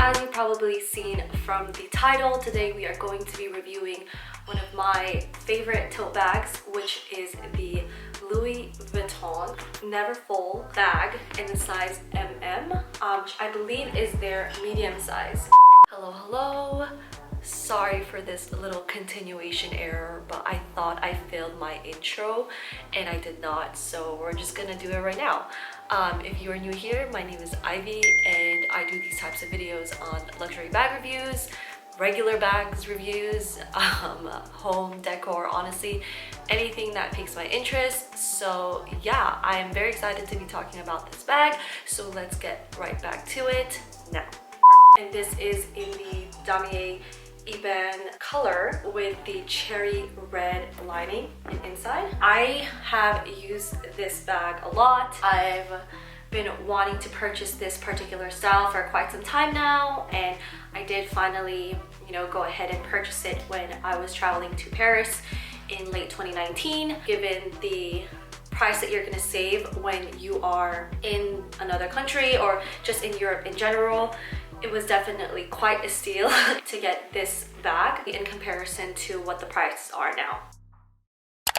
As you've probably seen from the title, today we are going to be reviewing one of my favorite tote bags, which is the Louis Vuitton NEVERFULL bag in the size MM, which I believe is their medium size. Hello. Sorry for this little continuation error, but I thought I failed my intro and I did not, so we're just gonna do it right now. If you are new here, my name is Ivy and I do these types of videos on luxury bag reviews, regular bags reviews, home decor, honestly, anything that piques my interest. So yeah, I am very excited to be talking about this bag, so let's get right back to it now. And this is in the damier ebony color with the cherry red lining inside. I have used this bag a lot. I've been wanting to purchase this particular style for quite some time now, and I did finally, go ahead and purchase it when I was traveling to Paris in late 2019. Given the price that you're going to save when you are in another country or just in Europe in general, it was definitely quite a steal to get this bag in comparison to what the prices are now.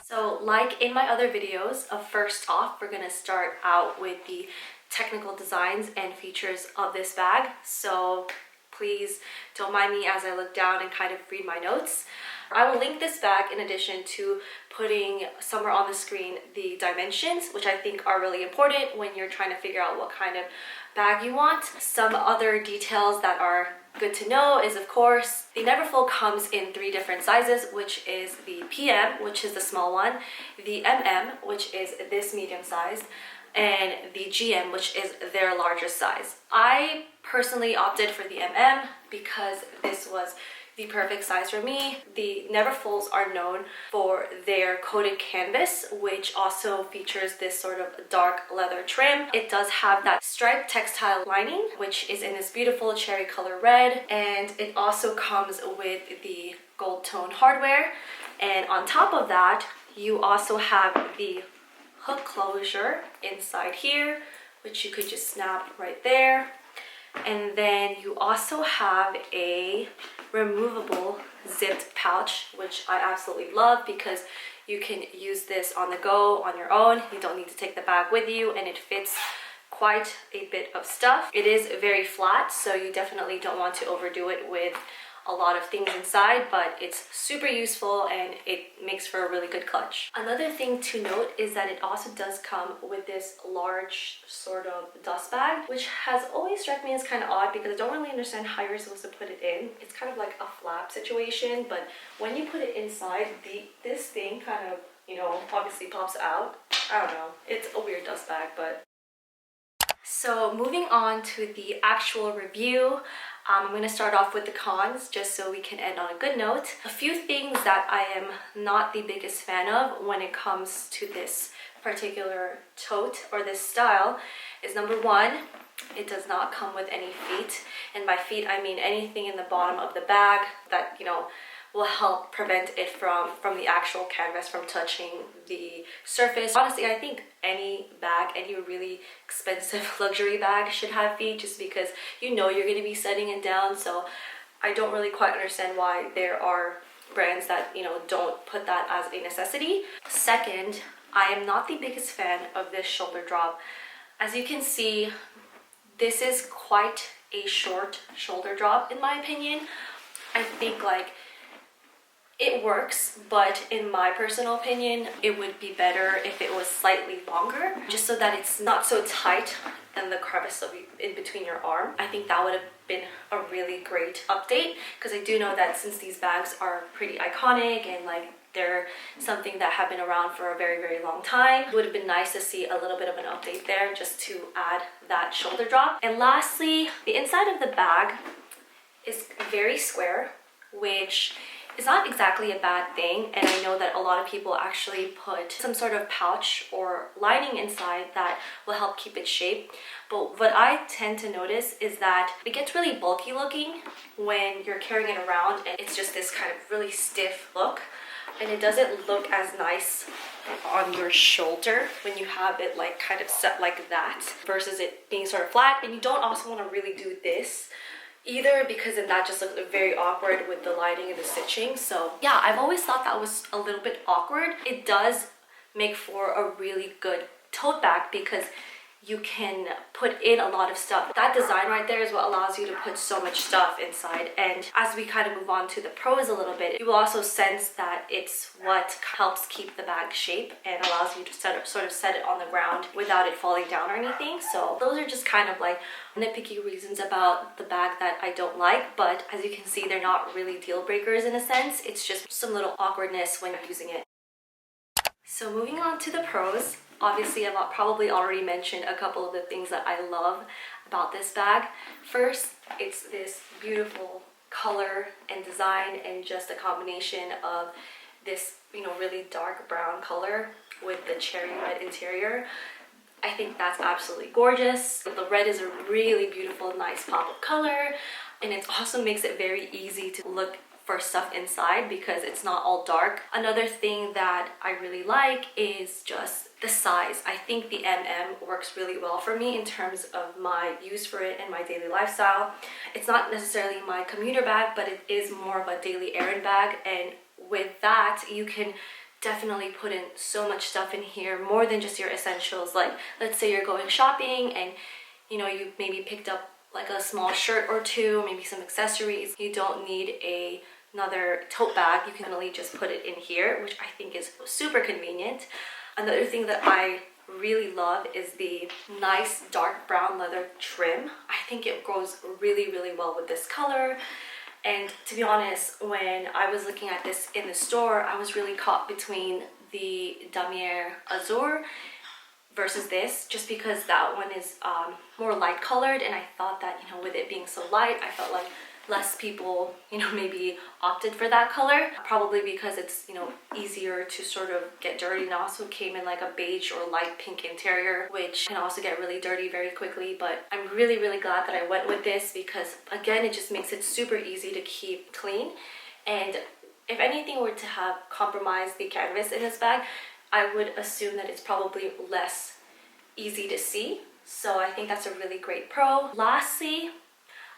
So like in my other videos, first off, we're gonna start out with the technical designs and features of this bag. So please don't mind me as I look down and kind of read my notes. I will link this bag in addition to putting somewhere on the screen the dimensions, which I think are really important when you're trying to figure out what kind of bag you want. Some other details that are good to know is, of course, the NEVERFULL comes in 3 different sizes, which is the PM, which is the small one, the MM, which is this medium size, and the GM, which is their largest size. I personally opted for the MM because this was the perfect size for me. The NEVERFULLs are known for their coated canvas, which also features this sort of dark leather trim. It does have that striped textile lining, which is in this beautiful cherry color red, and it also comes with the gold tone hardware. And on top of that, you also have the hook closure inside here, which you could just snap right there. And then you also have a removable zipped pouch, which I absolutely love because you can use this on the go on your own. You don't need to take the bag with you, and it fits quite a bit of stuff. It is very flat, so you definitely don't want to overdo it with a lot of things inside, but it's super useful and it makes for a really good clutch. Another thing to note is that it also does come with this large sort of dust bag, which has always struck me as kind of odd because I don't really understand how you're supposed to put it in. It's kind of like a flap situation, but when you put it inside, this thing kind of, obviously pops out. I don't know. It's a weird dust bag, but... So moving on to the actual review, I'm going to start off with the cons just so we can end on a good note. A few things that I am not the biggest fan of when it comes to this particular tote or this style is, number one, it does not come with any feet. And by feet, I mean anything in the bottom of the bag that, will help prevent it from the actual canvas from touching the surface. Honestly, I think any bag, any really expensive luxury bag should have feet, just because you're going to be setting it down. So I don't really quite understand why there are brands that don't put that as a necessity. Second, I am not the biggest fan of this shoulder drop. As you can see, this is quite a short shoulder drop in my opinion. I think it works, but in my personal opinion, it would be better if it was slightly longer, just so that it's not so tight in the crevice in between your arm. I think that would have been a really great update, because I do know that since these bags are pretty iconic and they're something that have been around for a very, very long time, it would have been nice to see a little bit of an update there just to add that shoulder drop. And lastly, the inside of the bag is very square, which is not exactly a bad thing, and I know that a lot of people actually put some sort of pouch or lining inside that will help keep its shape. But what I tend to notice is that it gets really bulky looking when you're carrying it around, and it's just this kind of really stiff look, and it doesn't look as nice on your shoulder when you have it kind of set like that versus it being sort of flat. And you don't also want to really do this either, because then that just looked very awkward with the lighting and the stitching. So yeah, I've always thought that was a little bit awkward. It does make for a really good tote bag because you can put in a lot of stuff. That design right there is what allows you to put so much stuff inside. And as we kind of move on to the pros a little bit, you will also sense that it's what helps keep the bag shape and allows you to sort of set it on the ground without it falling down or anything. So those are just kind of like nitpicky reasons about the bag that I don't like, but as you can see, they're not really deal breakers in a sense. It's just some little awkwardness when you're using it. So moving on to the pros, obviously I've probably already mentioned a couple of the things that I love about this bag. First, it's this beautiful color and design and just a combination of this, you know, really dark brown color with the cherry red interior. I think that's absolutely gorgeous. The red is a really beautiful, nice pop of color, and it also makes it very easy to look for stuff inside because it's not all dark. Another thing that I really like is just the size. I think the works really well for me in terms of my use for it and my daily lifestyle. It's not necessarily my commuter bag, but it is more of a daily errand bag, and with that you can definitely put in so much stuff in here, more than just your essentials. Like, let's say you're going shopping and you know, you maybe picked up like a small shirt or two, maybe some accessories. You don't need another tote bag. You can really just put it in here, which I think is super convenient. Another thing that I really love is the nice dark brown leather trim. I think it goes really, really well with this color. And to be honest, when I was looking at this in the store, I was really caught between the Damier Azur versus this, just because that one is more light colored, and I thought that, you know, with it being so light, I felt like less people, you know, maybe opted for that color, probably because it's, you know, easier to sort of get dirty. And also came in like a beige or light pink interior, which can also get really dirty very quickly. But I'm really, really glad that I went with this because, again, it just makes it super easy to keep clean. And if anything were to have compromised the canvas in this bag, I would assume that it's probably less easy to see. So I think that's a really great pro. Lastly,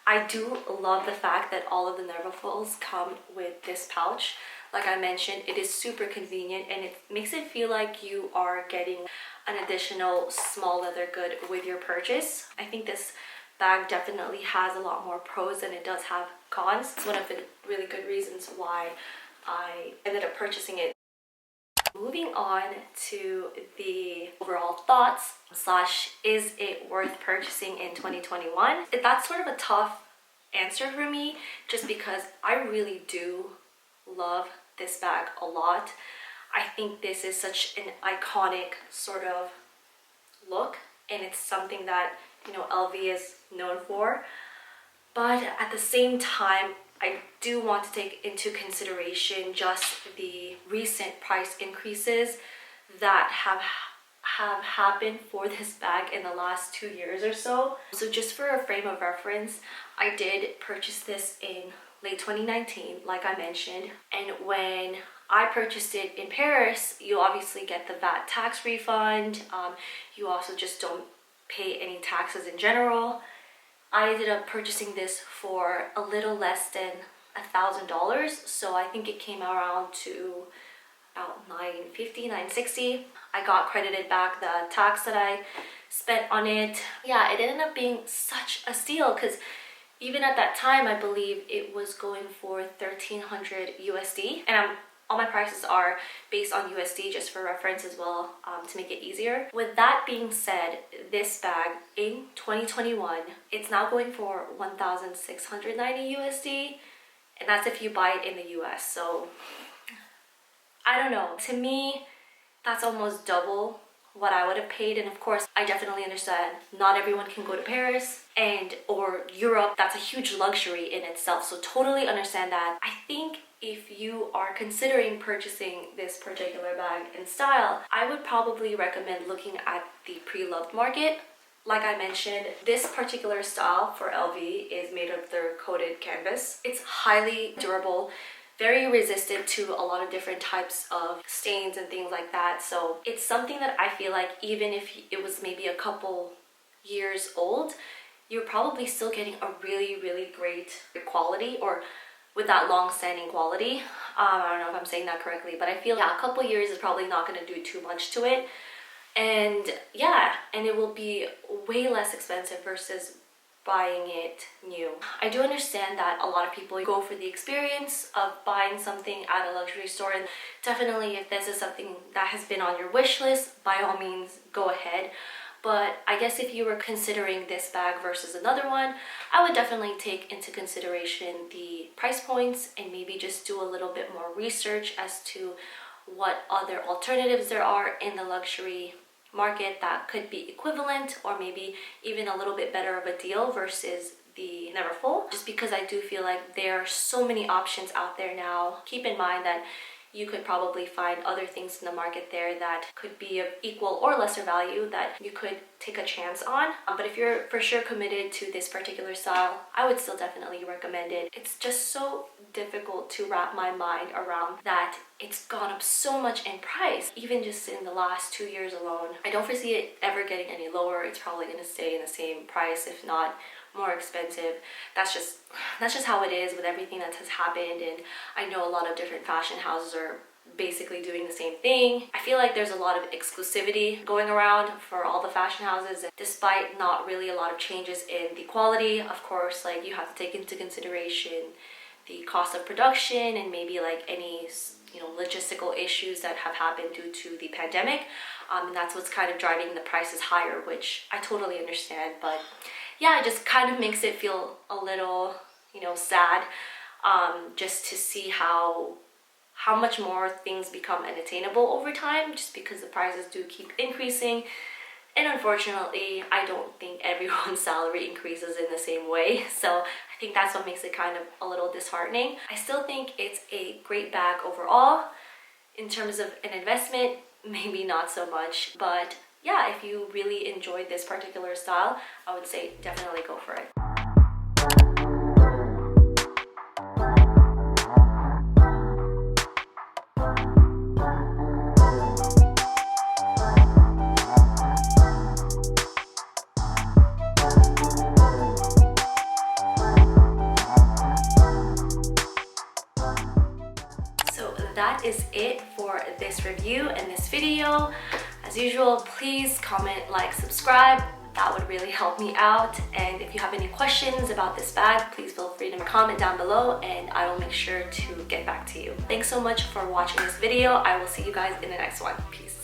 I do love the fact that all of the NEVERFULLs come with this pouch. Like I mentioned, it is super convenient and it makes it feel like you are getting an additional small leather good with your purchase. I think this bag definitely has a lot more pros than it does have cons. It's one of the really good reasons why I ended up purchasing it. Moving on to the overall thoughts / is it worth purchasing in 2021? That's sort of a tough answer for me just because I really do love this bag a lot. I think this is such an iconic sort of look, and it's something that, you know, LV is known for. But at the same time, I do want to take into consideration just the recent price increases that have happened for this bag in the last 2 years or so. So just for a frame of reference, I did purchase this in late 2019, like I mentioned. And when I purchased it in Paris, you obviously get the VAT tax refund. You also just don't pay any taxes in general. I ended up purchasing this for a little less than $1,000, so I think it came around to about $950, $960. I got credited back the tax that I spent on it. Yeah, it ended up being such a steal because even at that time, I believe it was going for 1,300 USD, and all my prices are based on USD just for reference as well, to make it easier. With that being said, this bag in 2021, it's now going for 1,690 USD, and that's if you buy it in the US. So I don't know, to me, that's almost double what I would have paid. And of course, I definitely understand not everyone can go to Paris or Europe. That's a huge luxury in itself, so totally understand that. I think if you are considering purchasing this particular bag in style, I would probably recommend looking at the pre-loved market. Like I mentioned, this particular style for LV is made of their coated canvas. It's highly durable, very resistant to a lot of different types of stains and things like that. So it's something that I feel like even if it was maybe a couple years old, you're probably still getting a really great quality, or with that long-standing quality. I don't know if I'm saying that correctly, but I feel a couple years is probably not going to do too much to it. And yeah, and it will be way less expensive versus buying it new. I do understand that a lot of people go for the experience of buying something at a luxury store, and definitely if this is something that has been on your wish list, by all means go ahead. But I guess if you were considering this bag versus another one, I would definitely take into consideration the price points and maybe just do a little bit more research as to what other alternatives there are in the luxury market that could be equivalent or maybe even a little bit better of a deal versus the Neverfull. Just because I do feel like there are so many options out there now. Keep in mind that you could probably find other things in the market there that could be of equal or lesser value that you could take a chance on. But if you're for sure committed to this particular style, I would still definitely recommend it. It's just so difficult to wrap my mind around that it's gone up so much in price, even just in the last 2 years alone. I don't foresee it ever getting any lower. It's probably going to stay in the same price, if not more expensive. That's just how it is with everything that has happened, and I know a lot of different fashion houses are basically doing the same thing. I feel like there's a lot of exclusivity going around for all the fashion houses, despite not really a lot of changes in the quality. Of course, like, you have to take into consideration the cost of production and maybe like any logistical issues that have happened due to the pandemic, and that's what's kind of driving the prices higher, which I totally understand. But yeah, it just kind of makes it feel a little sad, just to see how much more things become unattainable over time, just because the prices do keep increasing. And unfortunately, I don't think everyone's salary increases in the same way. So I think that's what makes it kind of a little disheartening. I still think it's a great bag overall. In terms of an investment, maybe not so much. But yeah, if you really enjoyed this particular style, I would say definitely go for it. That is it for this review and this video. As usual, please comment, like, subscribe. That would really help me out. And if you have any questions about this bag, please feel free to comment down below and I will make sure to get back to you. Thanks so much for watching this video. I will see you guys in the next one. Peace.